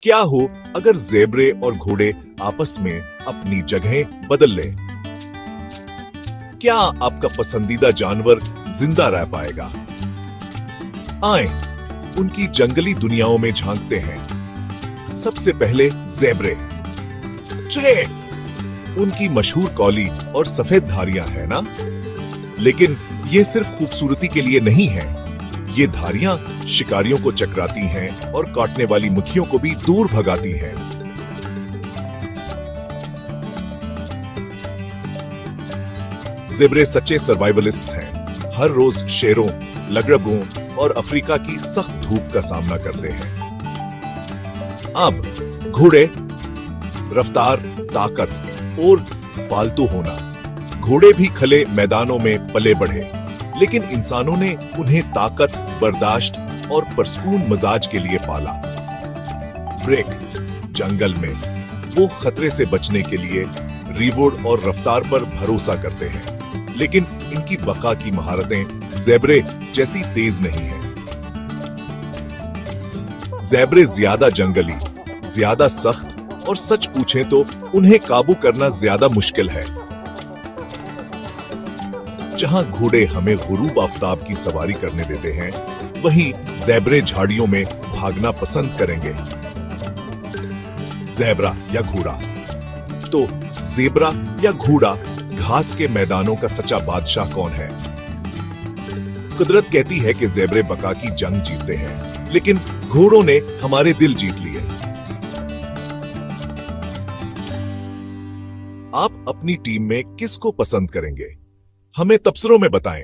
क्या हो अगर ज़ेब्रे और घोड़े आपस में अपनी जगहें बदल लें? क्या आपका पसंदीदा जानवर जिंदा रह पाएगा? आए उनकी जंगली दुनियाओं में झांकते हैं। सबसे पहले ज़ेब्रे। चे! उनकी मशहूर कौली और सफेद धारियां है ना? लेकिन ये सिर्फ खूबसूरती के लिए नहीं है। ये धारियां शिकारियों को चकराती हैं और काटने वाली मक्खियों को भी दूर भगाती हैं। ज़ेब्रे सच्चे सर्वाइवलिस्ट्स हैं। हर रोज शेरों, लगड़गों और अफ्रीका की सख्त धूप का सामना करते हैं। अब घोड़े, रफ्तार, ताकत और पालतू होना। घोड़े भी खुले मैदानों में पले बढ़े, लेकिन इंसानों ने उन्हें ताकत, बर्दाश्त और पुरस्कून मिजाज के लिए पाला। ब्रेक। जंगल में वो खतरे से बचने के लिए रीवुड और रफ्तार पर भरोसा करते हैं, लेकिन इनकी बका की महारतें ज़ेब्रे जैसी तेज नहीं है। ज़ेब्रे ज्यादा जंगली, ज्यादा सख्त और सच पूछें तो उन्हें काबू करना ज्यादा मुश्किल है। जहां घोड़े हमें गुरूब आफ्ताब की सवारी करने देते हैं, वहीं ज़ेब्रे झाड़ियों में भागना पसंद करेंगे। ज़ेब्रा या घोड़ा? तो ज़ेब्रा या घोड़ा घास के मैदानों का सच्चा बादशाह कौन है? कुदरत कहती है कि ज़ेब्रे बका की जंग जीतते हैं, लेकिन घोड़ों ने हमारे दिल जीत लिए। आप अपनी टीम में किसको पसंद करेंगे? हमें तबसरों में बताएं।